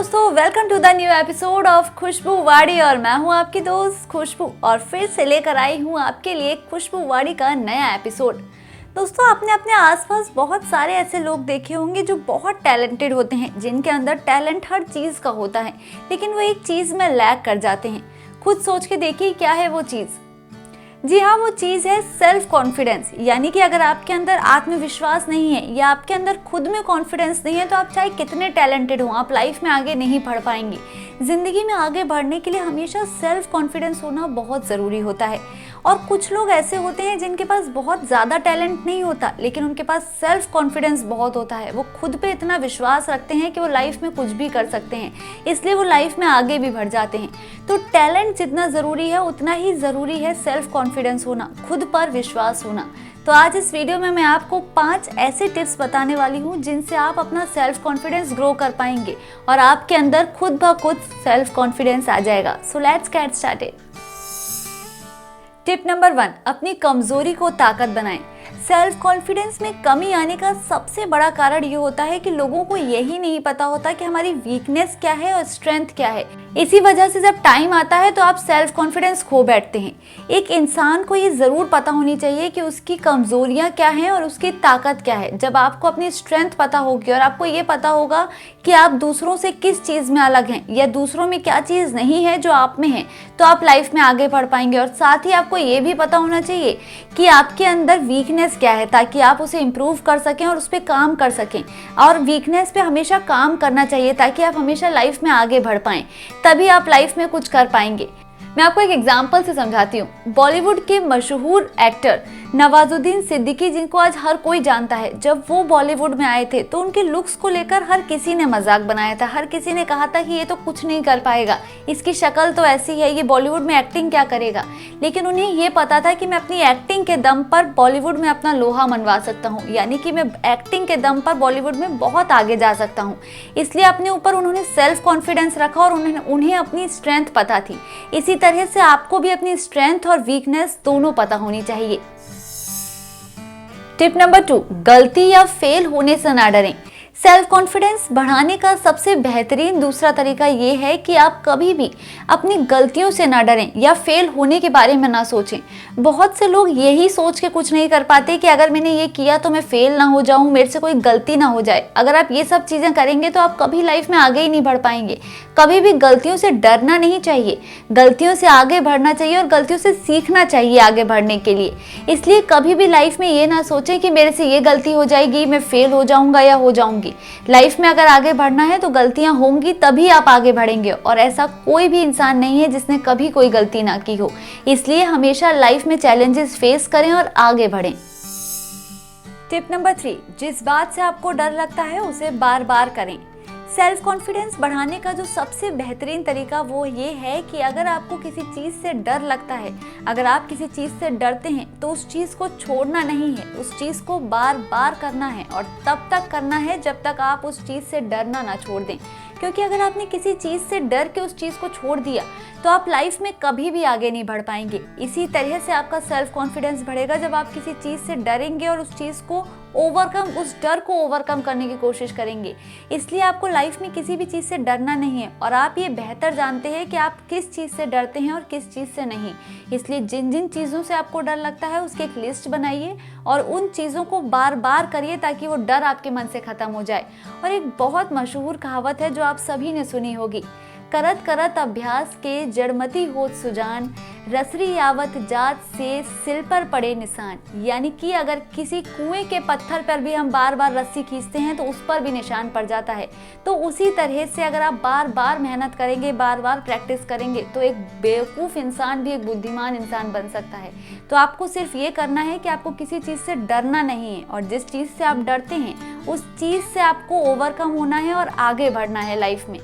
दोस्तों, welcome to the new episode of Khushbu Wadi और मैं हूं आपकी दोस्त खुशबू और फिर से लेकर आई हूं आपके लिए खुशबू वाड़ी का नया एपिसोड। दोस्तों, आपने अपने आसपास बहुत सारे ऐसे लोग देखे होंगे जो बहुत टैलेंटेड होते हैं, जिनके अंदर टैलेंट हर चीज़ का होता है, लेकिन वो एक चीज़ में लैग कर जाते हैं। खुद सोच के देखिए क्या है वो चीज़। जी हाँ, वो चीज़ है सेल्फ कॉन्फिडेंस। यानी कि अगर आपके अंदर आत्मविश्वास नहीं है या आपके अंदर खुद में कॉन्फिडेंस नहीं है तो आप चाहे कितने टैलेंटेड हो, आप लाइफ में आगे नहीं बढ़ पाएंगे। ज़िंदगी में आगे बढ़ने के लिए हमेशा सेल्फ कॉन्फिडेंस होना बहुत ज़रूरी होता है। और कुछ लोग ऐसे होते हैं जिनके पास बहुत ज़्यादा टैलेंट नहीं होता, लेकिन उनके पास सेल्फ कॉन्फिडेंस बहुत होता है। वो खुद पे इतना विश्वास रखते हैं कि वो लाइफ में कुछ भी कर सकते हैं, इसलिए वो लाइफ में आगे भी बढ़ जाते हैं। तो टैलेंट जितना ज़रूरी है उतना ही ज़रूरी है सेल्फ कॉन्फिडेंस होना, खुद पर विश्वास होना। तो आज इस वीडियो में मैं आपको 5 ऐसे टिप्स बताने वाली हूँ जिनसे आप अपना सेल्फ कॉन्फिडेंस ग्रो कर पाएंगे और आपके अंदर खुद ब खुद सेल्फ कॉन्फिडेंस आ जाएगा। So let's get started. Tip number 1, अपनी कमजोरी को ताकत बनाएं। सेल्फ कॉन्फिडेंस में कमी आने का सबसे बड़ा कारण ये होता है कि लोगों को यही नहीं पता होता कि हमारी वीकनेस क्या है और स्ट्रेंथ क्या है। इसी वजह से जब टाइम आता है तो आप सेल्फ कॉन्फिडेंस खो बैठते हैं। एक इंसान को ये ज़रूर पता होनी चाहिए कि उसकी कमज़ोरियाँ क्या हैं और उसकी ताकत क्या है। जब आपको अपनी स्ट्रेंथ पता होगी और आपको ये पता होगा कि आप दूसरों से किस चीज़ में अलग हैं या दूसरों में क्या चीज़ नहीं है जो आप में है, तो आप लाइफ में आगे बढ़ पाएंगे। और साथ ही आपको ये भी पता होना चाहिए कि आपके अंदर वीकनेस क्या है, ताकि आप उसे इम्प्रूव कर सकें और उस पर काम कर सकें। और वीकनेस पे हमेशा काम करना चाहिए ताकि आप हमेशा लाइफ में आगे बढ़ पाएं, तभी आप लाइफ में कुछ कर पाएंगे। मैं आपको एक एग्जाम्पल से समझाती हूँ। बॉलीवुड के मशहूर एक्टर नवाजुद्दीन सिद्दीकी, जिनको आज हर कोई जानता है, जब वो बॉलीवुड में आए थे तो उनके लुक्स को लेकर हर किसी ने मजाक बनाया था। हर किसी ने कहा था कि ये तो कुछ नहीं कर पाएगा, इसकी शक्ल तो ऐसी है, ये बॉलीवुड में एक्टिंग क्या करेगा। लेकिन उन्हें ये पता था कि मैं अपनी एक्टिंग के दम पर बॉलीवुड में अपना लोहा मनवा सकता हूँ, यानी कि मैं एक्टिंग के दम पर बॉलीवुड में बहुत आगे जा सकता हूँ। इसलिए अपने ऊपर उन्होंने सेल्फ कॉन्फिडेंस रखा और उन्हें अपनी स्ट्रेंथ पता थी। इसी तरह से आपको भी अपनी स्ट्रेंथ और वीकनेस दोनों पता होनी चाहिए। टिप नंबर 2, गलती या फेल होने से ना डरें। सेल्फ कॉन्फिडेंस बढ़ाने का सबसे बेहतरीन दूसरा तरीका ये है कि आप कभी भी अपनी गलतियों से ना डरें या फेल होने के बारे में ना सोचें। बहुत से लोग यही सोच के कुछ नहीं कर पाते कि अगर मैंने ये किया तो मैं फेल ना हो जाऊं, मेरे से कोई गलती ना हो जाए। अगर आप ये सब चीज़ें करेंगे तो आप कभी लाइफ में आगे ही नहीं बढ़ पाएंगे। कभी भी गलतियों से डरना नहीं चाहिए, गलतियों से आगे बढ़ना चाहिए और गलतियों से सीखना चाहिए आगे बढ़ने के लिए। इसलिए कभी भी लाइफ में ये ना सोचें कि मेरे से ये गलती हो जाएगी, मैं फेल हो जाऊंगा या हो जाऊंगी। लाइफ में अगर आगे बढ़ना है तो गलतियां होंगी, तभी आप आगे बढ़ेंगे। और ऐसा कोई भी इंसान नहीं है जिसने कभी कोई गलती ना की हो। इसलिए हमेशा लाइफ में चैलेंजेस फेस करें और आगे बढ़ें। टिप नंबर 3, जिस बात से आपको डर लगता है उसे बार बार करें। सेल्फ कॉन्फिडेंस बढ़ाने का जो सबसे बेहतरीन तरीका वो ये है कि अगर आपको किसी चीज़ से डर लगता है, अगर आप किसी चीज़ से डरते हैं तो उस चीज़ को छोड़ना नहीं है, उस चीज़ को बार बार करना है और तब तक करना है जब तक आप उस चीज़ से डरना ना छोड़ दें। क्योंकि अगर आपने किसी चीज़ से डर के उस चीज़ को छोड़ दिया तो आप लाइफ में कभी भी आगे नहीं बढ़ पाएंगे। इसी तरह से आपका सेल्फ कॉन्फिडेंस बढ़ेगा जब आप किसी चीज़ से डरेंगे और उस चीज़ को उस डर को ओवरकम करने की कोशिश करेंगे। इसलिए आपको लाइफ में किसी भी चीज़ से डरना नहीं है और आप ये बेहतर जानते हैं कि आप किस चीज़ से डरते हैं और किस चीज़ से नहीं। इसलिए जिन जिन चीज़ों से आपको डर लगता है उसकी एक लिस्ट बनाइए और उन चीज़ों को बार बार करिए ताकि वो डर आपके मन से ख़त्म हो जाए। और एक बहुत मशहूर कहावत है जो आप सभी ने सुनी होगी, करत करत अभ्यास के जड़मती होत सुजान, रसरी यावत जात से सिल पर पड़े निशान। यानी कि अगर किसी कुएं के पत्थर पर भी हम बार बार रस्सी खींचते हैं तो उस पर भी निशान पड़ जाता है। तो उसी तरह से अगर आप बार बार मेहनत करेंगे, बार बार प्रैक्टिस करेंगे तो एक बेवकूफ़ इंसान भी एक बुद्धिमान इंसान बन सकता है। तो आपको सिर्फ ये करना है कि आपको किसी चीज़ से डरना नहीं है और जिस चीज़ से आप डरते हैं उस चीज़ से आपको ओवरकम होना है और आगे बढ़ना है लाइफ में।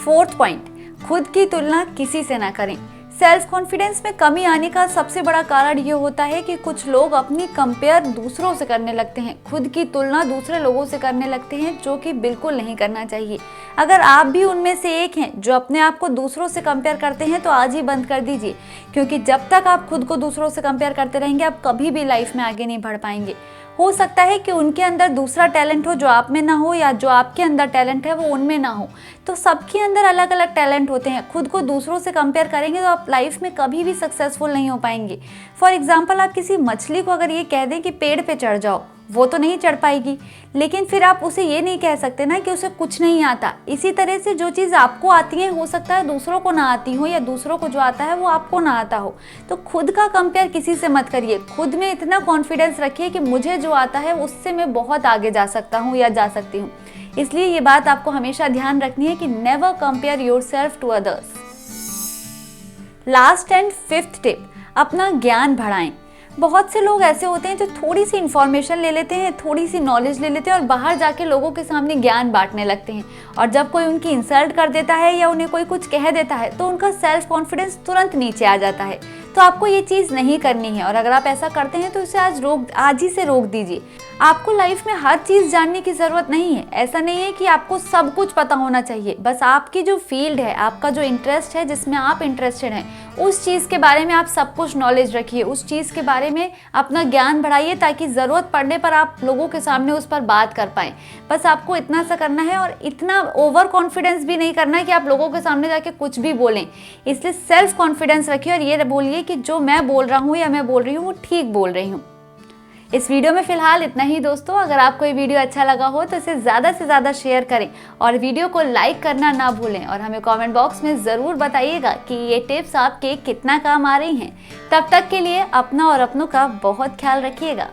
4th पॉइंट, खुद की तुलना किसी से ना करें। सेल्फ कॉन्फिडेंस में कमी आने का सबसे बड़ा कारण ये होता है कि कुछ लोग अपनी कंपेयर दूसरों से करने लगते हैं, खुद की तुलना दूसरे लोगों से करने लगते हैं, जो कि बिल्कुल नहीं करना चाहिए। अगर आप भी उनमें से एक हैं जो अपने आप को दूसरों से कंपेयर करते हैं तो आज ही बंद कर दीजिए, क्योंकि जब तक आप खुद को दूसरों से कंपेयर करते रहेंगे आप कभी भी लाइफ में आगे नहीं बढ़ पाएंगे। हो सकता है कि उनके अंदर दूसरा टैलेंट हो जो आप में ना हो, या जो आपके अंदर टैलेंट है वो उनमें ना हो। तो सबके अंदर अलग अलग टैलेंट होते हैं। खुद को दूसरों से कंपेयर करेंगे तो आप लाइफ में कभी भी सक्सेसफुल नहीं हो पाएंगे। फॉर एग्जाम्पल, आप किसी मछली को अगर ये कह दें कि पेड़ पे चढ़ जाओ, वो तो नहीं चढ़ पाएगी, लेकिन फिर आप उसे ये नहीं कह सकते ना कि उसे कुछ नहीं आता। इसी तरह से जो चीज़ आपको आती है हो सकता है दूसरों को ना आती हो, या दूसरों को जो आता है वो आपको ना आता हो। तो खुद का कंपेयर किसी से मत करिए। खुद में इतना कॉन्फिडेंस रखिए कि मुझे जो आता है उससे मैं बहुत आगे जा सकता हूँ या जा सकती हूँ। इसलिए ये बात आपको हमेशा ध्यान रखनी है कि never compare yourself to others. Last and fifth tip, अपना ज्ञान बढ़ाएं। बहुत से लोग ऐसे होते हैं जो थोड़ी सी इन्फॉर्मेशन ले लेते हैं, थोड़ी सी नॉलेज ले लेते हैं और बाहर जाके लोगों के सामने ज्ञान बांटने लगते हैं। और जब कोई उनकी इंसल्ट कर देता है या उन्हें कोई कुछ कह देता है तो उनका सेल्फ कॉन्फिडेंस तुरंत नीचे आ जाता है। तो आपको ये चीज़ नहीं करनी है, और अगर आप ऐसा करते हैं तो इसे आज ही से रोक दीजिए। आपको लाइफ में हर चीज़ जानने की ज़रूरत नहीं है। ऐसा नहीं है कि आपको सब कुछ पता होना चाहिए। बस आपकी जो फील्ड है, आपका जो इंटरेस्ट है, जिसमें आप इंटरेस्टेड हैं, उस चीज़ के बारे में आप सब कुछ नॉलेज रखिए। उस चीज़ के बारे में अपना ज्ञान बढ़ाइए ताकि ज़रूरत पड़ने पर आप लोगों के सामने उस पर बात कर पाएँ। बस आपको इतना सा करना है, और इतना ओवर कॉन्फिडेंस भी नहीं करना है कि आप लोगों के सामने जाके कुछ भी बोलें। इसलिए सेल्फ कॉन्फिडेंस रखिए और ये बोलिए कि जो मैं बोल रहा हूँ या मैं बोल रही हूँ वो ठीक बोल रही हूँ। इस वीडियो में फिलहाल इतना ही दोस्तों। अगर आपको ये वीडियो अच्छा लगा हो तो इसे ज़्यादा से ज़्यादा शेयर करें और वीडियो को लाइक करना ना भूलें, और हमें कमेंट बॉक्स में ज़रूर बताइएगा कि ये टिप्स आपके कितना काम आ रही हैं। तब तक के लिए अपना और अपनों का बहुत ख्याल रखिएगा।